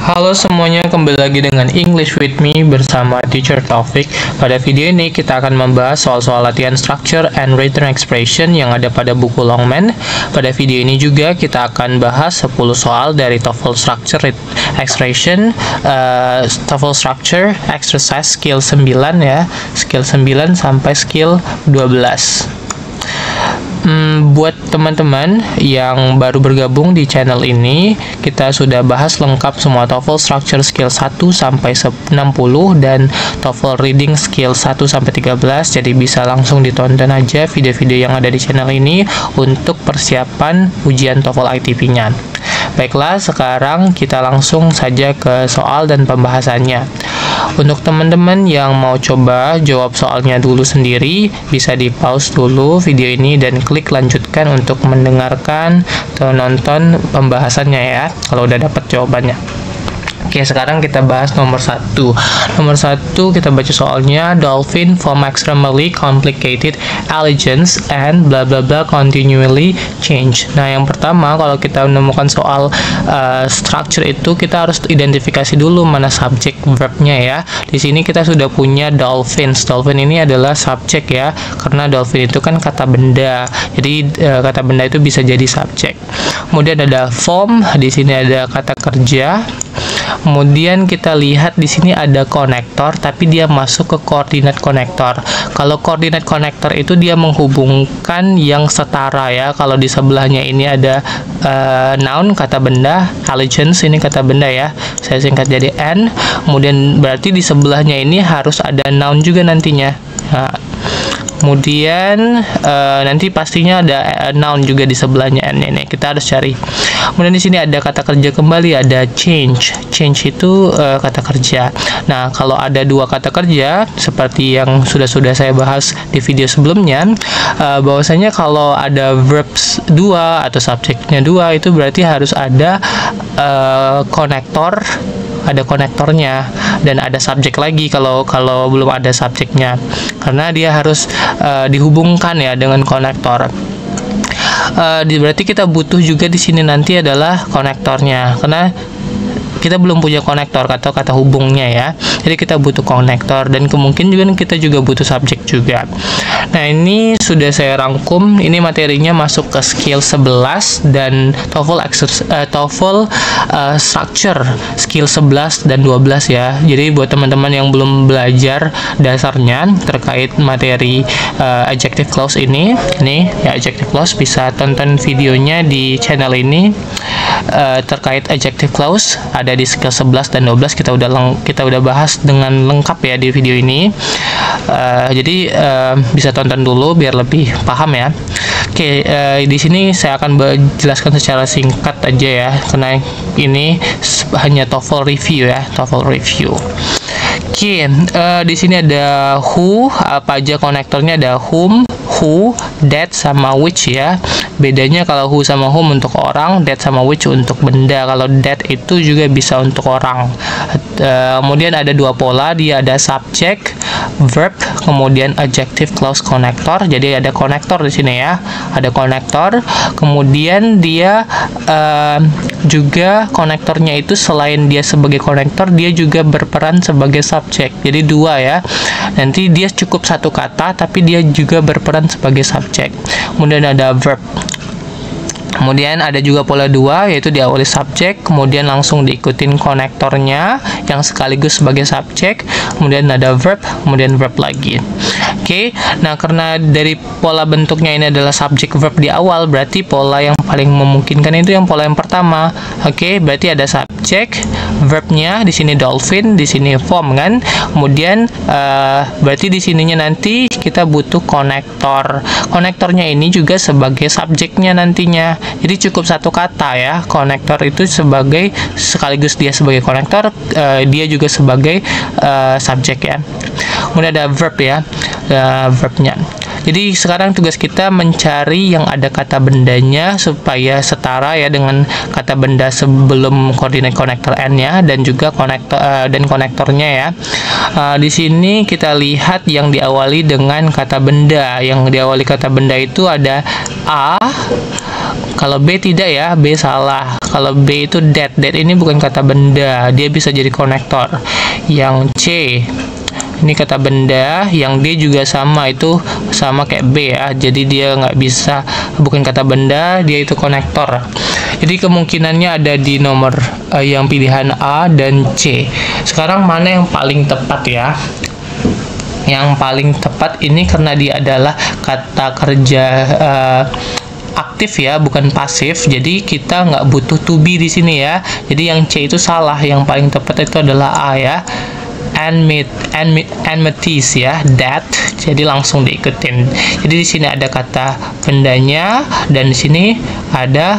Halo semuanya, kembali lagi dengan English with me bersama Teacher Taufik. Pada video ini kita akan membahas soal-soal latihan structure and written expression yang ada pada buku Longman. Pada video ini juga kita akan bahas 10 soal dari TOEFL Structure Expression, TOEFL Structure Exercise Skill 9 ya, Skill 9 sampai Skill 12. Buat teman-teman yang baru bergabung di channel ini, kita sudah bahas lengkap semua TOEFL Structure Skill 1 sampai 60 dan TOEFL Reading Skill 1 sampai 13. Jadi bisa langsung ditonton aja video-video yang ada di channel ini untuk persiapan ujian TOEFL ITP-nya. Baiklah, sekarang kita langsung saja ke soal dan pembahasannya. Untuk teman-teman yang mau coba jawab soalnya dulu sendiri, bisa di-pause dulu video ini dan klik lanjutkan untuk mendengarkan atau nonton pembahasannya ya, kalau udah dapat jawabannya. Oke, sekarang kita bahas nomor 1. Nomor 1 kita baca soalnya. Dolphin form extremely complicated allegiance and bla bla bla continually change. Nah, yang pertama kalau kita menemukan soal structure itu, kita harus identifikasi dulu mana subjek verbnya ya. Di sini kita sudah punya dolphins. Dolphin ini adalah subjek ya, karena dolphin itu kan kata benda. Jadi kata benda itu bisa jadi subjek. Kemudian ada form, di sini ada kata kerja. Kemudian kita lihat di sini ada konektor, tapi dia masuk ke koordinat konektor. Kalau koordinat konektor itu dia menghubungkan yang setara ya. Kalau di sebelahnya ini ada noun kata benda, allegiance ini kata benda ya. Saya singkat jadi N. Kemudian berarti di sebelahnya ini harus ada noun juga nantinya. Nah, kemudian nanti pastinya ada noun juga di sebelahnya N ini. Kita harus cari. Kemudian di sini ada kata kerja kembali, ada change. Change itu kata kerja. Nah, kalau ada dua kata kerja seperti yang sudah saya bahas di video sebelumnya, bahwasanya kalau ada verbs 2 atau subjeknya 2 itu berarti harus ada konektor, ada konektornya, dan ada subjek lagi kalau belum ada subjeknya, karena dia harus dihubungkan ya dengan konektor. Berarti kita butuh juga di sini nanti adalah konektornya, karena kita belum punya konektor atau kata hubungnya ya. Jadi kita butuh konektor, dan kemungkinan juga kita juga butuh subjek juga. Nah, ini sudah saya rangkum. Ini materinya masuk ke skill 11 dan TOEFL Structure skill 11 dan 12 ya. Jadi buat teman-teman yang belum belajar dasarnya terkait materi adjective clause ini ya, adjective clause, bisa tonton videonya di channel ini terkait adjective clause, ada di skill 11 dan 12 kita udah bahas dengan lengkap ya di video ini. Jadi bisa tonton dulu biar lebih paham ya. Oke, di sini saya akan jelaskan secara singkat aja ya, karena ini hanya TOEFL review ya, TOEFL review. Oke, di sini ada who, apa aja konektornya, ada whom, who, that, sama which ya. Bedanya kalau who sama whom untuk orang, that sama which untuk benda. Kalau that itu juga bisa untuk orang. Kemudian ada dua pola, dia ada subject, verb, kemudian adjective clause konektor. Jadi ada konektor di sini ya, ada konektor. Kemudian dia juga konektornya itu selain dia sebagai konektor, dia juga berperan sebagai subjek. Jadi dua ya. Nanti dia cukup satu kata, tapi dia juga berperan sebagai subjek. Kemudian ada verb. Kemudian ada juga pola 2, yaitu diawali subjek, kemudian langsung diikutin konektornya yang sekaligus sebagai subjek, kemudian ada verb, kemudian verb lagi. Oke, nah karena dari pola bentuknya ini adalah subjek verb di awal, berarti pola yang paling memungkinkan itu yang pola yang pertama. Oke, berarti ada subjek, verbnya di sini dolphin, di sini form kan. Kemudian berarti di sininya nanti kita butuh konektor. Konektornya ini juga sebagai subjeknya nantinya. Jadi cukup satu kata ya. Konektor itu sekaligus dia sebagai konektor, dia juga sebagai subjek ya. Kemudian ada verb ya, verbnya. Jadi sekarang tugas kita mencari yang ada kata bendanya supaya setara ya dengan kata benda sebelum koordinat konektor n ya, dan juga konektor dan konektornya ya. Di sini kita lihat yang diawali dengan kata benda. Yang diawali kata benda itu ada a, Kalau B tidak ya, B salah. Kalau B itu that ini bukan kata benda, dia bisa jadi konektor. Yang C ini kata benda, yang D juga sama, itu sama kayak B ya, jadi dia nggak bisa, bukan kata benda, dia itu konektor. Jadi kemungkinannya ada di nomor yang pilihan A dan C. Sekarang mana yang paling tepat ya? Yang paling tepat ini karena dia adalah kata kerja aktif ya, bukan pasif, jadi kita nggak butuh to be di sini ya. Jadi yang C itu salah, yang paling tepat itu adalah A ya. Enmities ya, that, jadi langsung diikutin. Jadi di sini ada kata bendanya dan di sini ada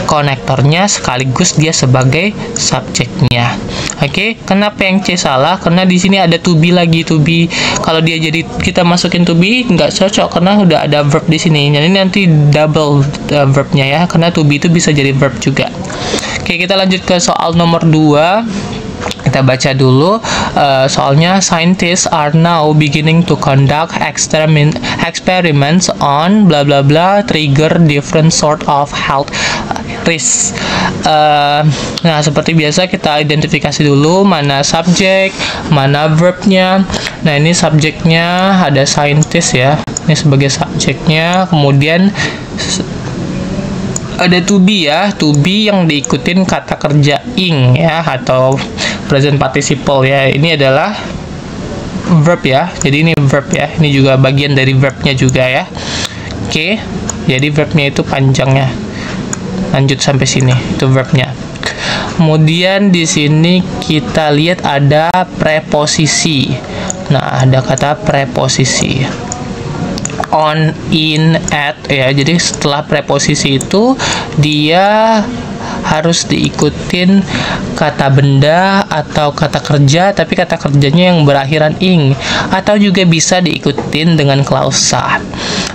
konektornya sekaligus dia sebagai subjeknya. Oke, kenapa yang C salah? Karena di sini ada to be lagi. To be, kalau dia jadi kita masukin to be nggak cocok karena udah ada verb di sini. Jadi nanti double verbnya ya, karena to be itu bisa jadi verb juga. Oke, kita lanjut ke soal nomor 2. Kita baca dulu soalnya. Scientists are now beginning to conduct experiments on bla bla bla trigger different sort of health risk. Nah, seperti biasa kita identifikasi dulu mana subjek, mana verbnya. Nah, ini subjeknya ada scientist ya, ini sebagai subjeknya. Kemudian ada to be ya, to be yang diikutin kata kerja ing ya, atau present participle ya. Ini adalah verb ya, jadi ini verb ya, ini juga bagian dari verbnya juga ya. Oke, jadi verbnya itu panjangnya. Lanjut sampai sini, itu verbnya. Kemudian di sini kita lihat ada preposisi. Nah, ada kata preposisi. On, in, at ya. Jadi setelah preposisi itu dia harus diikutin kata benda atau kata kerja, tapi kata kerjanya yang berakhiran ing, atau juga bisa diikutin dengan klausa.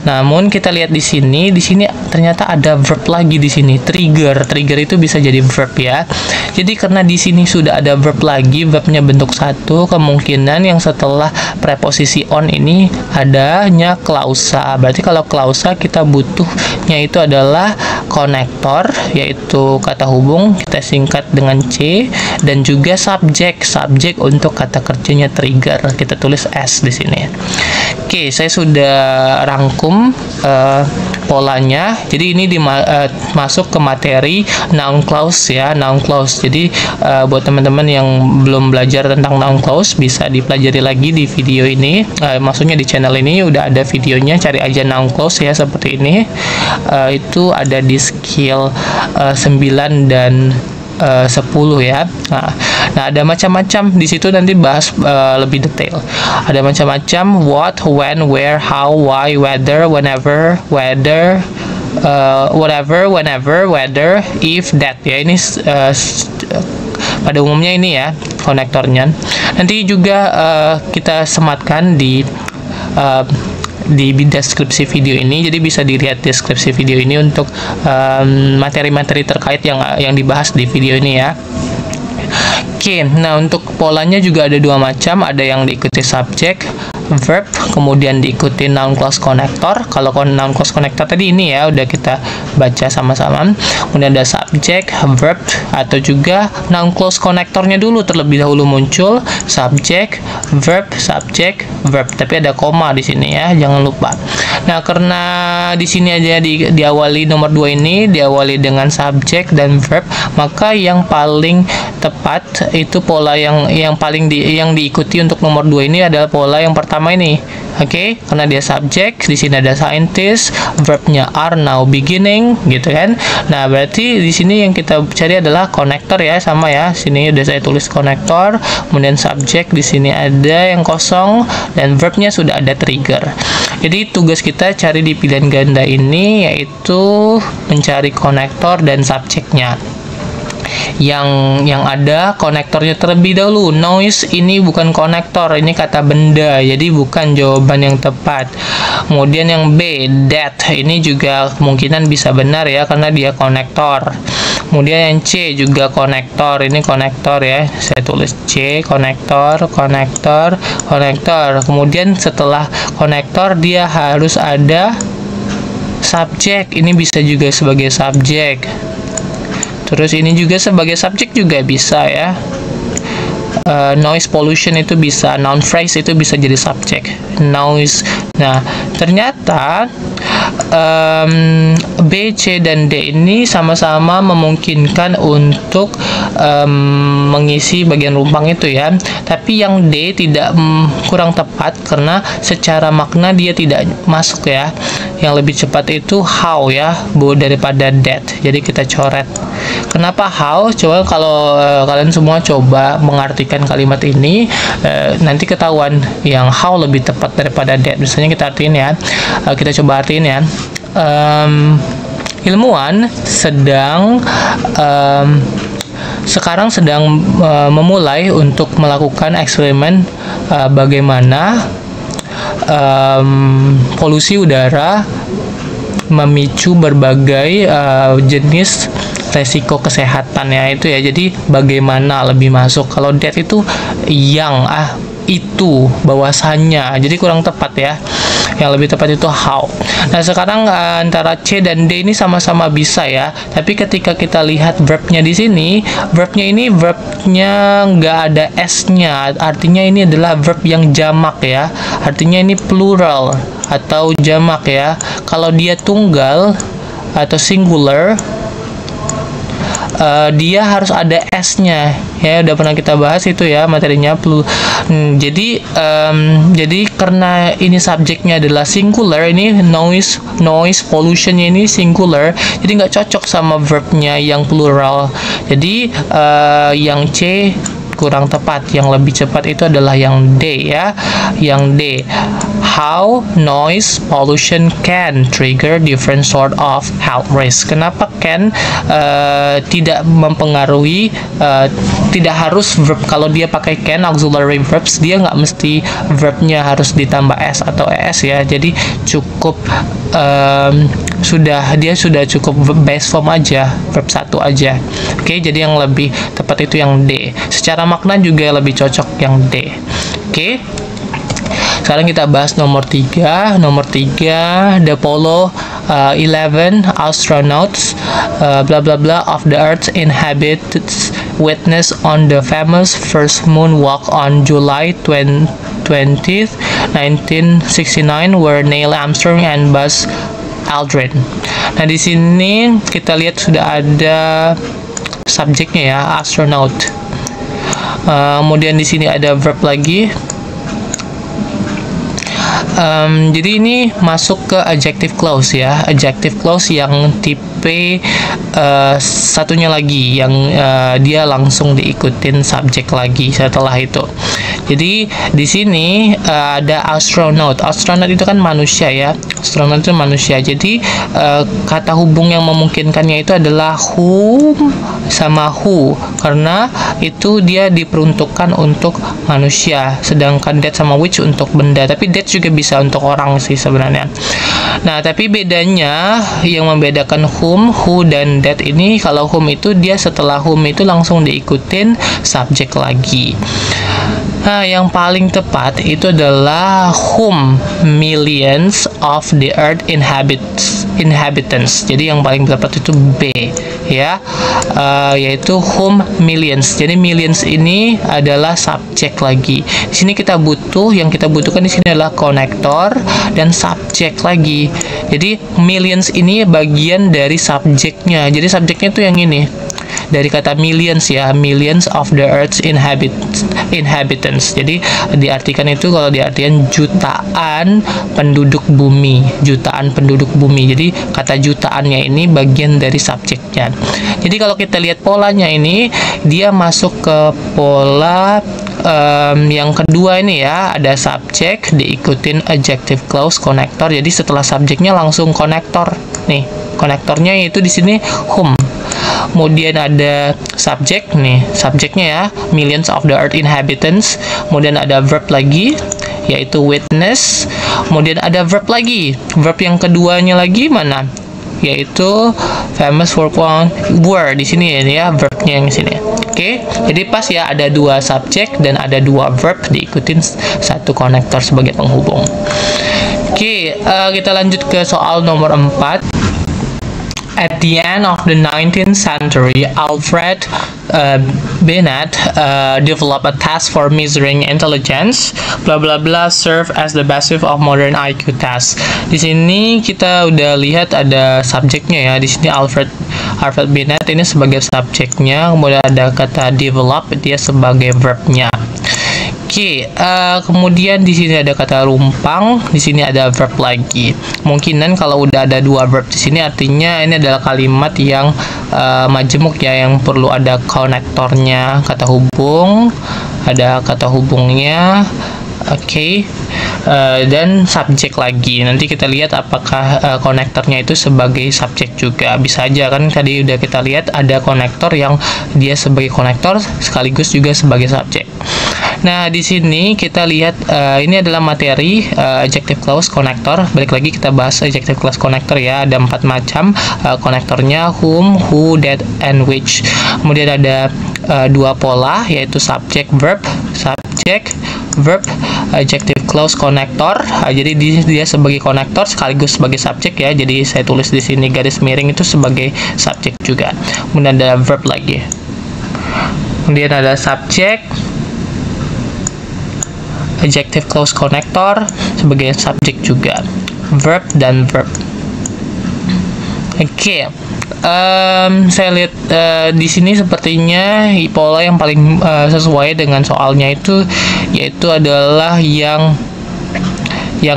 Namun kita lihat di sini ternyata ada verb lagi di sini, trigger. Trigger itu bisa jadi verb ya. Jadi karena di sini sudah ada verb lagi, verbnya bentuk satu, kemungkinan yang setelah preposisi on ini adanya klausa. Berarti kalau klausa kita butuhnya itu adalah konektor, yaitu kata hubung, kita singkat dengan C, dan juga subjek untuk kata kerjanya trigger, kita tulis S di sini. Oke, saya sudah rangkum polanya. Jadi ini masuk ke materi noun clause ya, noun clause. Jadi buat teman-teman yang belum belajar tentang noun clause bisa dipelajari lagi di video ini. Maksudnya di channel ini udah ada videonya, cari aja noun clause ya, seperti ini. Itu ada di skill 9 dan 10 ya. Nah, ada macam-macam di situ, nanti bahas lebih detail. Ada macam-macam: what, when, where, how, why, whether, whenever, whether, whatever, whenever, whether, if, that ya. Ini pada umumnya ini ya konektornya. Nanti juga kita sematkan di deskripsi video ini, jadi bisa dilihat deskripsi video ini untuk materi-materi terkait yang dibahas di video ini ya. Oke, nah untuk polanya juga ada dua macam, ada yang diikuti subjek, verb, kemudian diikuti noun clause connector. Kalau noun clause connector tadi ini ya udah kita baca sama-sama. Kemudian ada subjek, verb, atau juga noun clause connectornya dulu terlebih dahulu muncul, subjek, verb, tapi ada koma di sini ya, jangan lupa. Nah, karena di sini aja diawali nomor 2 ini diawali dengan subjek dan verb, maka yang paling tepat itu pola yang diikuti untuk nomor 2 ini adalah pola yang pertama ini. Oke, karena dia subjek, di sini ada scientist, verbnya are now beginning gitu kan. Nah, berarti di sini yang kita cari adalah konektor ya, sama ya. Sini udah saya tulis konektor, kemudian subjek di sini ada yang kosong dan verbnya sudah ada trigger. Jadi tugas kita cari di pilihan ganda ini yaitu mencari konektor dan subjeknya. Yang ada konektornya terlebih dahulu. Noise ini bukan konektor, ini kata benda, jadi bukan jawaban yang tepat. Kemudian yang B, that, ini juga kemungkinan bisa benar ya, karena dia konektor. Kemudian yang C juga konektor, ini konektor ya, saya tulis C, konektor. Kemudian setelah konektor dia harus ada subjek, ini bisa juga sebagai subjek. Terus ini juga sebagai subjek juga bisa ya. Noise pollution itu bisa, noun phrase itu bisa jadi subjek. Noise. Nah, ternyata B, C, dan D ini sama-sama memungkinkan untuk mengisi bagian rumpang itu ya. Tapi yang D tidak kurang tepat karena secara makna dia tidak masuk ya. Yang lebih cepat itu how ya, daripada that. Jadi kita coret. Kenapa how? Coba kalau kalian semua coba mengartikan kalimat ini, nanti ketahuan yang how lebih tepat daripada that. Misalnya kita artiin ya, kita coba artiin ya. Ilmuwan sekarang sedang memulai untuk melakukan eksperimen bagaimana polusi udara memicu berbagai jenis resiko kesehatan ya itu ya. Jadi bagaimana lebih masuk, kalau that itu yang itu bahwasanya, jadi kurang tepat ya. Yang lebih tepat itu how. Nah sekarang antara C dan D ini sama-sama bisa ya, tapi ketika kita lihat verbnya di sini, verbnya nggak ada S-nya, artinya ini adalah verb yang jamak ya, artinya ini plural atau jamak ya. Kalau dia tunggal atau singular, dia harus ada S-nya ya, udah pernah kita bahas itu ya materinya. Jadi karena ini subjeknya adalah singular, ini noise pollution-nya ini singular, jadi nggak cocok sama verbnya yang plural. Jadi yang C kurang tepat, yang lebih cepat itu adalah yang D ya, yang D. How noise pollution can trigger different sort of health risk. Kenapa can tidak mempengaruhi, tidak harus verb. Kalau dia pakai can auxiliary verbs, dia nggak mesti verbnya harus ditambah S atau ES ya. Jadi cukup dia sudah cukup base form aja, verb 1 aja. Oke, jadi yang lebih tepat itu yang D. Secara makna juga lebih cocok yang D. Oke. Sekarang kita bahas nomor 3. Nomor 3, the Apollo 11 astronauts bla bla bla of the Earth's inhabitants witness on the famous first moonwalk on July 20th, 1969 were Neil Armstrong and Buzz Aldrin. Nah, di sini kita lihat sudah ada subjeknya ya, astronaut. Kemudian di sini ada verb lagi. Jadi ini masuk ke adjective clause ya, adjective clause yang tipe satunya lagi yang dia langsung diikutin subjek lagi setelah itu. Jadi di sini ada astronaut. Astronaut itu kan manusia ya. Astronaut itu manusia. Jadi kata hubung yang memungkinkannya itu adalah whom sama who, karena itu dia diperuntukkan untuk manusia, sedangkan that sama which untuk benda. Tapi that juga bisa untuk orang sih sebenarnya. Nah, tapi bedanya yang membedakan whom, who, dan that ini, kalau whom itu dia setelah whom itu langsung diikutin subjek lagi. Nah, yang paling tepat itu adalah whom millions of the earth inhabitants. Jadi yang paling tepat itu B ya, yaitu whom millions. Jadi millions ini adalah subjek lagi. Di sini kita butuhkan di sini adalah konektor dan subjek lagi. Jadi millions ini bagian dari subjeknya. Jadi subjeknya itu yang ini. Dari kata millions ya, millions of the earth's inhabitants. Jadi diartikan itu, kalau diartikan jutaan penduduk bumi, jutaan penduduk bumi. Jadi kata jutaannya ini bagian dari subjeknya. Jadi kalau kita lihat polanya ini, dia masuk ke pola yang kedua ini ya, ada subjek diikutin adjective clause konektor. Jadi setelah subjeknya langsung konektor. Nih, konektornya itu di sini whom. Kemudian ada subjek nih, subjeknya ya, millions of the earth inhabitants. Kemudian ada verb lagi, yaitu witness. Kemudian ada verb lagi, verb yang keduanya lagi mana? Yaitu famous for were di sini ya, verbnya yang sini. Oke, jadi pas ya, ada dua subjek dan ada dua verb diikutin satu konektor sebagai penghubung. Oke, kita lanjut ke soal nomor 4. At the end of the 19th century, Alfred Binet developed a test for measuring intelligence. Bla bla bla serve as the basis of modern IQ test. Di sini kita udah lihat ada subjeknya ya. Di sini Alfred Binet ini sebagai subjeknya, kemudian ada kata develop, dia sebagai verbnya. Oke, kemudian di sini ada kata rumpang, di sini ada verb lagi. Kemungkinan kalau udah ada dua verb di sini artinya ini adalah kalimat yang majemuk ya, yang perlu ada konektornya, kata hubung, ada kata hubungnya. Oke, dan subjek lagi. Nanti kita lihat apakah konektornya itu sebagai subjek juga. Bisa aja kan, tadi udah kita lihat ada konektor yang dia sebagai konektor sekaligus juga sebagai subjek. Nah, di sini kita lihat ini adalah materi adjective clause connector. Balik lagi kita bahas adjective clause connector ya. Ada 4 macam konektornya: whom, who, that, and which. Kemudian ada 2 pola, yaitu subject verb, adjective clause connector. Jadi dia sebagai konektor sekaligus sebagai subjek ya. Jadi saya tulis di sini garis miring itu sebagai subjek juga. Kemudian ada verb lagi. Kemudian ada subjek, adjective clause connector sebagai subjek juga, verb dan verb. Oke, saya lihat di sini sepertinya pola yang paling sesuai dengan soalnya itu yaitu adalah yang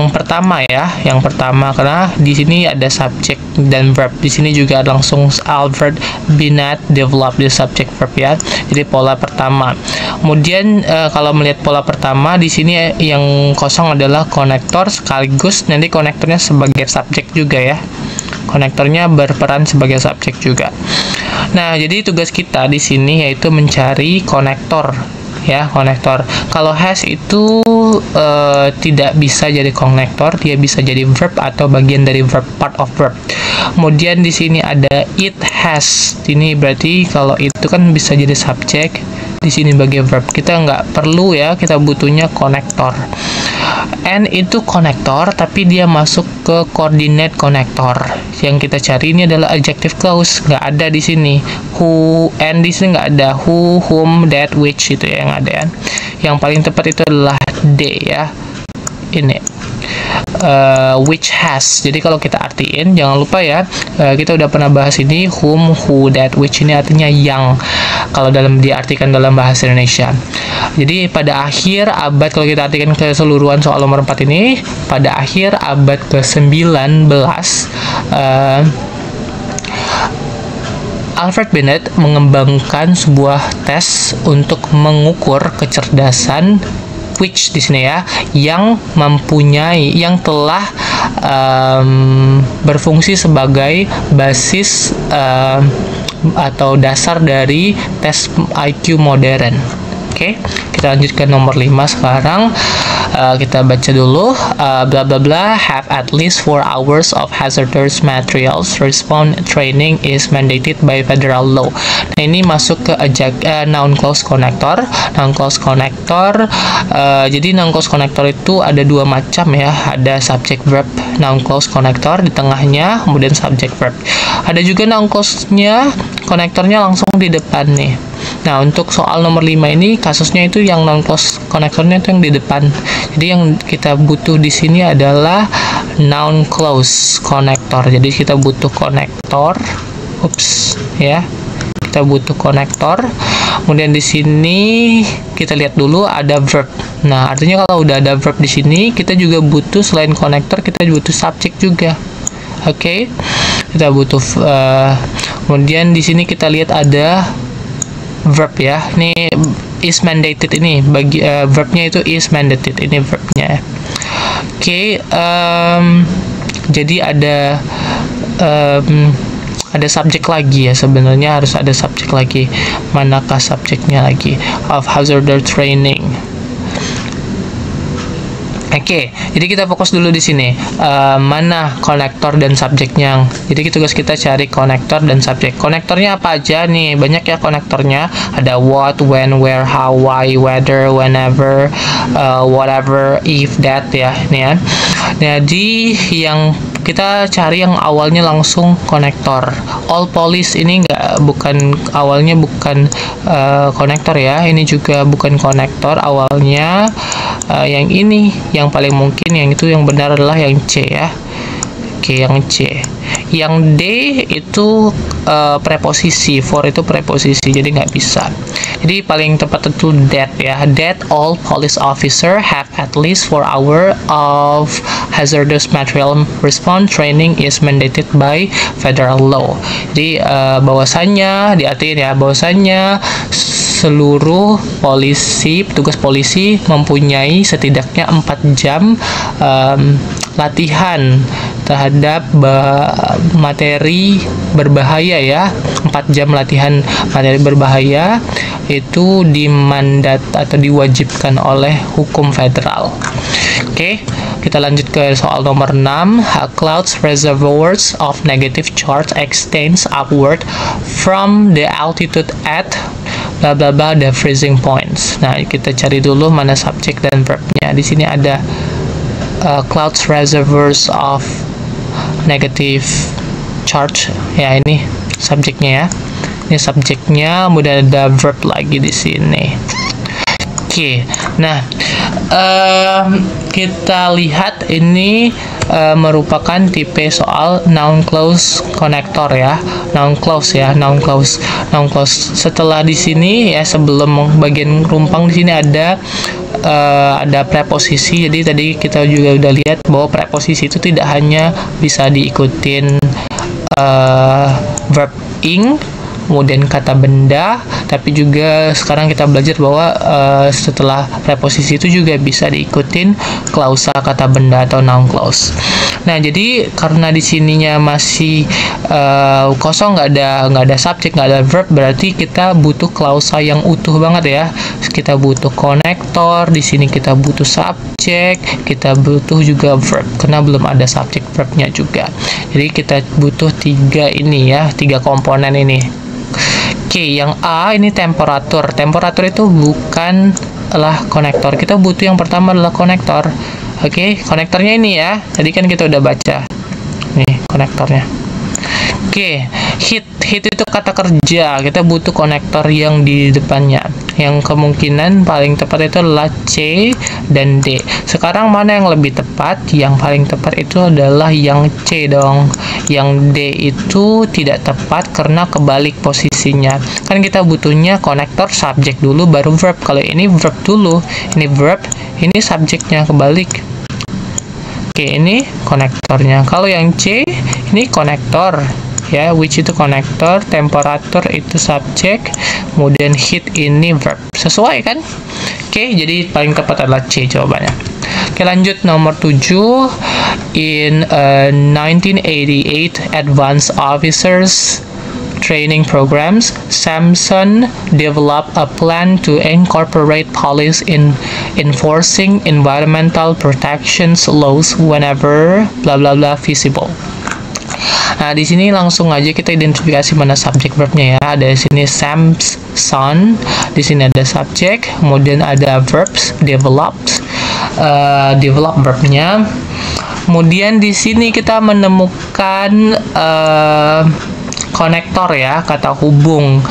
pertama ya, yang pertama, karena di sini ada subjek dan verb. Di sini juga langsung Alfred Binet develop the subject verb ya. Jadi pola pertama. Kemudian kalau melihat pola pertama di sini yang kosong adalah konektor sekaligus nanti konektornya sebagai subjek juga ya. Konektornya berperan sebagai subjek juga. Nah, jadi tugas kita di sini yaitu mencari konektor ya, konektor. Kalau has itu tidak bisa jadi konektor, dia bisa jadi verb atau bagian dari verb, part of verb. Kemudian di sini ada it has. Ini berarti kalau itu kan bisa jadi subjek, di sini bagian verb. Kita nggak perlu ya, kita butuhnya konektor. And itu konektor, tapi dia masuk ke coordinate konektor. Yang kita cari ini adalah adjective clause, nggak ada di sini. Who, and di sini nggak ada. Who, whom, that, which itu ya yang ada ya. Yang paling tepat itu adalah they ya. Ini which has. Jadi kalau kita artiin, jangan lupa ya, kita udah pernah bahas ini, whom, who, that, which ini artinya yang kalau diartikan dalam bahasa Indonesia. Jadi pada akhir abad, kalau kita artikan keseluruhan soal nomor 4 ini, pada akhir abad ke-19 Alfred Binet mengembangkan sebuah tes untuk mengukur kecerdasan which di sini ya, yang telah berfungsi sebagai basis atau dasar dari tes IQ modern. Oke, kita lanjut ke nomor 5 sekarang. Kita baca dulu. Bla bla bla have at least 4 hours of hazardous materials. Response training is mandated by federal law. Nah, ini masuk ke noun clause connector. Noun clause connector. Jadi noun clause connector itu ada 2 macam ya. Ada subject verb noun clause connector di tengahnya, kemudian subject verb. Ada juga noun clause-nya, konektornya langsung di depan nih. Nah, untuk soal nomor 5 ini kasusnya itu yang noun clause konektornya itu yang di depan. Jadi yang kita butuh di sini adalah noun clause connector. Jadi kita butuh konektor. Ya. Kita butuh konektor. Kemudian di sini kita lihat dulu ada verb. Nah, artinya kalau udah ada verb di sini, kita juga butuh selain konektor, kita butuh subjek juga. Oke. Kita butuh kemudian di sini kita lihat ada verb ya. Ini is mandated, ini bagi verbnya itu is mandated, ini verbnya. Oke, jadi ada subjek lagi ya, sebenarnya harus ada subjek lagi. Manakah subjeknya lagi? Of hazardous training. Oke, Oke, jadi kita fokus dulu di sini. Mana konektor dan subjeknya? Jadi tugas kita cari konektor dan subjek. Konektornya apa aja nih? Banyak ya konektornya. Ada what, when, where, how, why, whether, whenever, whatever, if, that ya. Nih ya. Jadi yang kita cari yang awalnya langsung konektor. All police ini awalnya bukan konektor ya. Ini juga bukan konektor awalnya. Yang ini yang paling mungkin, yang itu yang benar adalah yang C ya. Oke, yang C. Yang D itu preposisi, for itu preposisi, jadi nggak bisa. Jadi paling tepat itu that ya. That all police officer have at least 4 hours of hazardous material response training is mandated by federal law. Jadi bahwasannya diartiin ya, bahwasannya seluruh polisi, petugas polisi mempunyai setidaknya 4 jam latihan terhadap materi berbahaya ya. 4 jam latihan materi berbahaya itu dimandat atau diwajibkan oleh hukum federal. Oke, kita lanjut ke soal nomor 6. Clouds reservoirs of negative charge extends upward from the altitude at bla bla bla the freezing points. Nah, kita cari dulu mana subjek dan verbnya. Di sini ada clouds reservoirs of negative charge. Ya, ini subjeknya ya. Ini subjeknya, kemudian ada verb lagi di sini. Oke, nah kita lihat ini merupakan tipe soal noun clause connector ya. Noun clause ya, noun clause. Setelah di sini ya, sebelum bagian rumpang di sini ada preposisi. Jadi tadi kita juga udah lihat bahwa preposisi itu tidak hanya bisa diikutin verb ing, kemudian kata benda, tapi juga sekarang kita belajar bahwa setelah preposisi itu juga bisa diikutin klausa kata benda atau noun clause. Nah, jadi karena di sininya masih kosong, nggak ada subjek, nggak ada verb, berarti kita butuh klausa yang utuh banget ya. Kita butuh konektor, di sini kita butuh subjek, kita butuh juga verb karena belum ada subjek verbnya juga. Jadi kita butuh 3 komponen ini. Oke, yang A ini temperatur. Temperatur itu bukanlah konektor. Kita butuh yang pertama adalah konektor. Oke, konektornya ini ya. Tadi kan kita udah baca. Nih, konektornya. Oke, heat itu kata kerja. Kita butuh konektor yang di depannya. Yang kemungkinan paling tepat itu adalah C dan D. Sekarang mana yang lebih tepat? Yang paling tepat itu adalah yang C dong. Yang D itu tidak tepat karena kebalik posisinya. Kan kita butuhnya konektor subjek dulu baru verb. Kalau ini verb dulu, ini verb, ini subjeknya, kebalik. Oke, ini konektornya. Kalau yang C, ini konektor ya, which itu konektor, temperatur itu subjek, kemudian heat ini verb. Sesuai kan? Oke, jadi paling tepat adalah C jawabannya. Oke, lanjut nomor 7. In 1988 Advanced Officers Training Programs, Samson developed a plan to incorporate police in enforcing environmental protections laws whenever bla bla bla feasible. Nah, di sini langsung aja kita identifikasi mana subjek verbnya ya. Ada di sini Samson, di sini ada subjek, kemudian ada verbs, develop verbnya. Kemudian di sini kita menemukan konektor ya, kata hubung.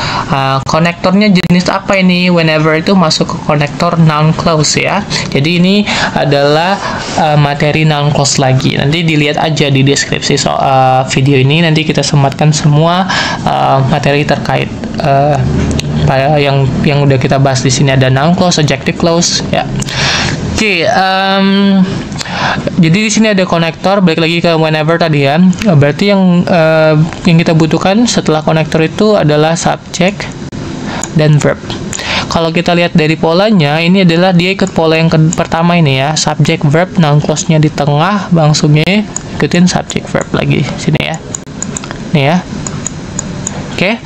Konektornya jenis apa ini? Whenever itu masuk ke konektor noun clause ya. Jadi ini adalah materi noun clause lagi. Nanti dilihat aja di deskripsi video ini. Nanti kita sematkan semua materi terkait yang udah kita bahas. Di sini ada noun clause, adjective clause ya. Oke, jadi di sini ada konektor, balik lagi ke whenever tadi ya. Berarti yang kita butuhkan setelah konektor itu adalah subjek dan verb. Kalau kita lihat dari polanya, ini adalah dia ikut pola yang pertama ini ya, subjek verb, noun clause-nya di tengah, langsungnya ikutin subjek verb lagi sini ya. Nih ya. Oke.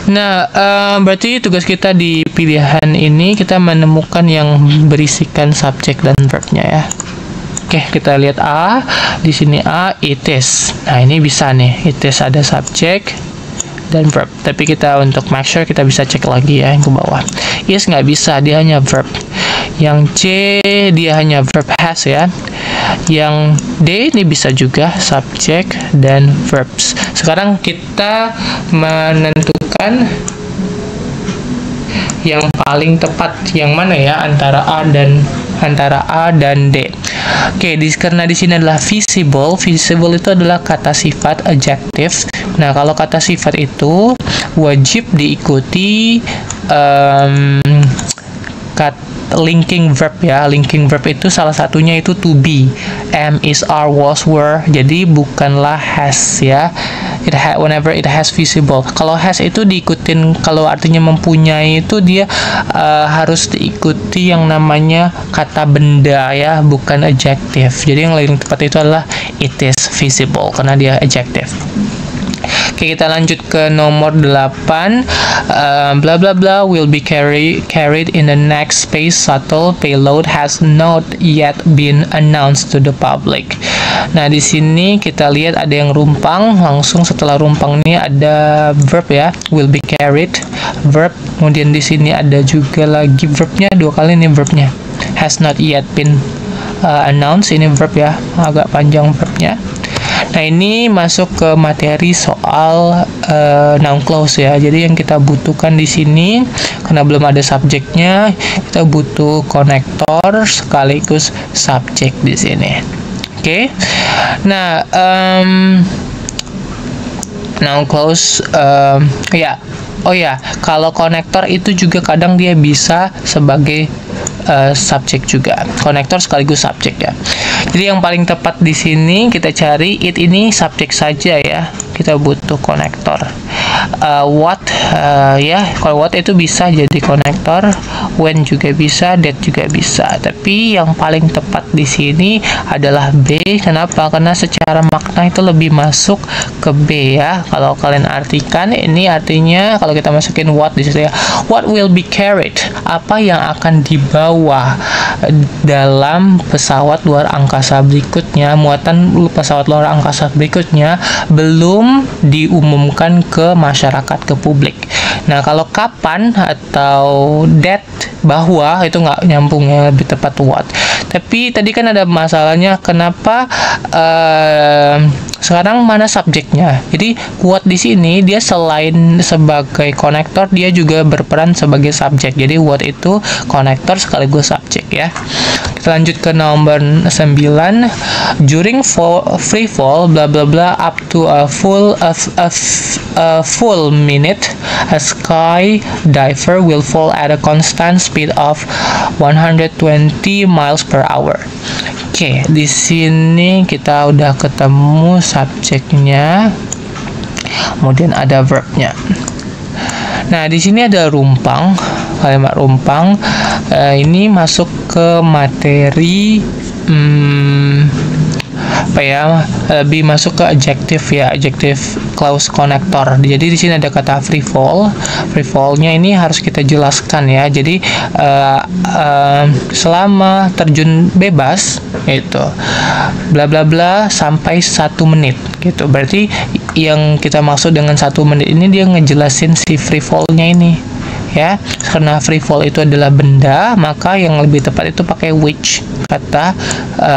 Nah, berarti tugas kita di pilihan ini kita menemukan yang berisikan subjek dan verbnya ya. Oke, kita lihat A. Di sini A, it is. Nah, ini bisa nih. It is ada subjek dan verb. Tapi kita untuk make sure kita bisa cek lagi ya yang ke bawah. Is nggak bisa, dia hanya verb. Yang C dia hanya verb has ya. Yang D ini bisa juga subjek dan verbs. Sekarang kita menentukan yang paling tepat yang mana ya antara A dan D. Oke, karena di sini adalah visible. Visible itu adalah kata sifat adjective. Nah, kalau kata sifat itu wajib diikuti linking verb ya. Linking verb itu salah satunya itu to be, am, is, are, was, were. Jadi bukanlah has ya. Whenever it has visible. Kalau has itu diikutin, kalau artinya mempunyai itu dia harus diikuti yang namanya kata benda ya, bukan adjective. Jadi yang lebih tepat itu adalah it is visible karena dia adjective. Oke, kita lanjut ke nomor 8. Bla bla bla will be carried in the next space shuttle payload has not yet been announced to the public. Nah, di sini kita lihat ada yang rumpang, langsung setelah rumpang ini ada verb ya, will be carried, verb. Kemudian di sini ada juga lagi verbnya, dua kali ini verbnya. Has not yet been announced, ini verb ya, agak panjang verbnya. Nah, ini masuk ke materi soal noun clause ya. Jadi yang kita butuhkan di sini karena belum ada subjeknya, kita butuh konektor sekaligus subjek di sini. Oke. Nah, noun clause ya. Oh ya, kalau konektor itu juga kadang dia bisa sebagai subjek juga. Konektor sekaligus subjek ya. Jadi yang paling tepat di sini kita cari it ini subjek saja ya. Kita butuh konektor. What ya, kalau what itu bisa jadi konektor, when juga bisa, that juga bisa. Tapi yang paling tepat di sini adalah B. Kenapa? Karena secara makna itu lebih masuk ke B ya. Kalau kalian artikan, ini artinya kalau kita masukin what di situ ya. What will be carried? Apa yang akan dibawa dalam pesawat luar angkasa berikutnya? Muatan pesawat luar angkasa berikutnya belum diumumkan ke masyarakat, ke publik. Nah, kalau kapan atau that, bahwa, itu nggak nyambung ya, lebih tepat what. Tapi tadi kan ada masalahnya, kenapa sekarang mana subjeknya? Jadi what di sini dia selain sebagai konektor, dia juga berperan sebagai subjek. Jadi what itu konektor sekaligus subjek ya. Kita lanjut ke nomor 9. During free fall bla bla bla up to a full minute, a sky diver will fall at a constant speed of 120 miles per hour. Oke, di sini kita udah ketemu subjeknya, kemudian ada verbnya. Nah, di sini ada rumpang, kalimat rumpang. Ini masuk ke materi apa ya, lebih masuk ke adjective ya, adjective clause connector. Jadi di sini ada kata free fall. Free fall-nya ini harus kita jelaskan ya. Jadi selama terjun bebas itu bla bla bla sampai 1 menit gitu. Berarti yang kita maksud dengan 1 menit ini dia ngejelasin si free fall-nya ini ya. Karena free fall itu adalah benda, maka yang lebih tepat itu pakai which, kata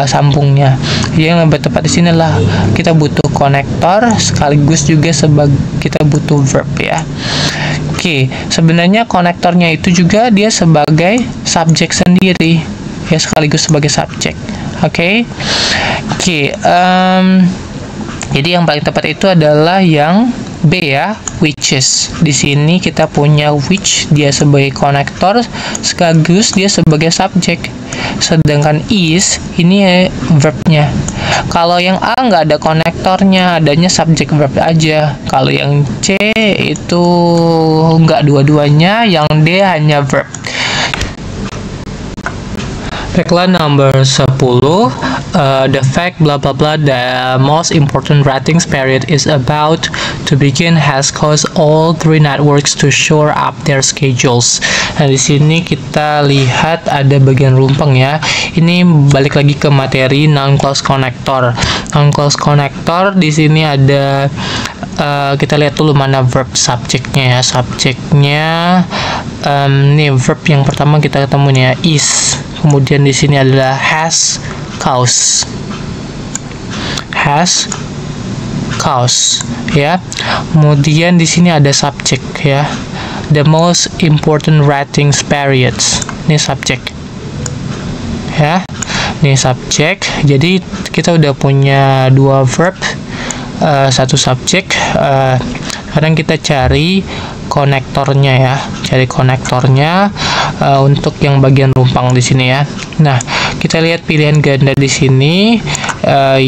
sambungnya. Yang lebih tepat di sini lah kita butuh konektor sekaligus juga kita butuh verb ya. Oke, sebenarnya konektornya itu juga dia sebagai subjek sendiri ya, sekaligus sebagai subjek. Oke. Jadi yang paling tepat itu adalah yang B ya, which is. Di sini kita punya which, dia sebagai konektor sekaligus dia sebagai subjek. Sedangkan is ini verbnya. Kalau yang A nggak ada konektornya, adanya subjek verb aja. Kalau yang C itu nggak dua-duanya, yang D hanya verb. Baiklah, nomor 10. the fact blah blah blah the most important ratings period is about to begin has caused all three networks to shore up their schedules. Nah, di sini kita lihat ada bagian rumpeng ya. Ini balik lagi ke materi non-clause connector. Non-clause connector di sini ada kita lihat dulu mana verb subjeknya ya. Subjeknya nih verb yang pertama kita ketemu nih ya, is. Kemudian di sini adalah has cause ya. Kemudian di sini ada subjek ya. The most important ratings periods. Ini subjek. Ya. Ini subjek. Jadi kita udah punya dua verb, satu subjek. Sekarang kita cari konektornya ya. Cari konektornya untuk yang bagian rumpang di sini ya. Nah, kita lihat pilihan ganda di sini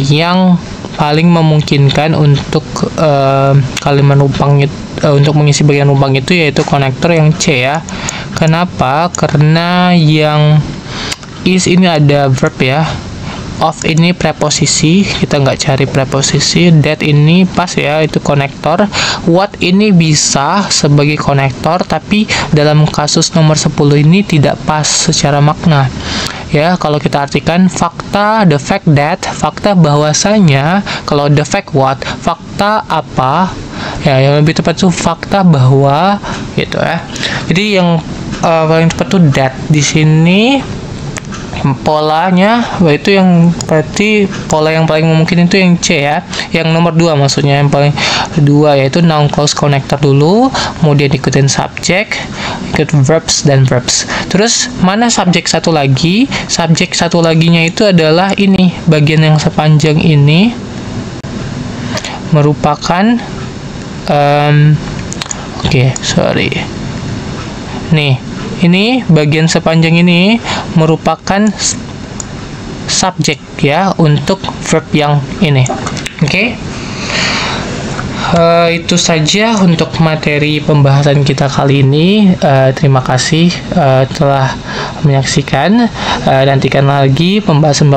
yang paling memungkinkan untuk kalimat rumpang untuk mengisi bagian rumpang itu yaitu konektor yang C ya. Kenapa? Karena yang is ini ada verb ya. Of ini preposisi, kita nggak cari preposisi. That ini pas ya, itu konektor. What ini bisa sebagai konektor, tapi dalam kasus nomor 10 ini tidak pas secara makna. Ya, kalau kita artikan fakta, the fact that, fakta bahwasanya. Kalau the fact what, fakta apa. Ya, yang lebih tepat tuh fakta bahwa gitu ya. Jadi yang paling tepat tuh that di sini. Polanya itu yang berarti pola yang paling mungkin itu yang C ya, yang nomor 2 maksudnya, yang paling 2 yaitu noun clause connector dulu, kemudian ikutin subjek, ikut verbs dan verbs. Terus mana subjek satu lagi? Subjek satu laginya itu adalah ini, bagian yang sepanjang ini merupakan ini bagian sepanjang ini merupakan subjek ya untuk verb yang ini. Oke. Itu saja untuk materi pembahasan kita kali ini. Terima kasih telah menyaksikan. Nantikan lagi pembahasan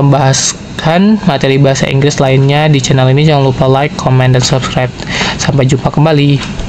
materi bahasa Inggris lainnya di channel ini. Jangan lupa like, comment, dan subscribe. Sampai jumpa kembali.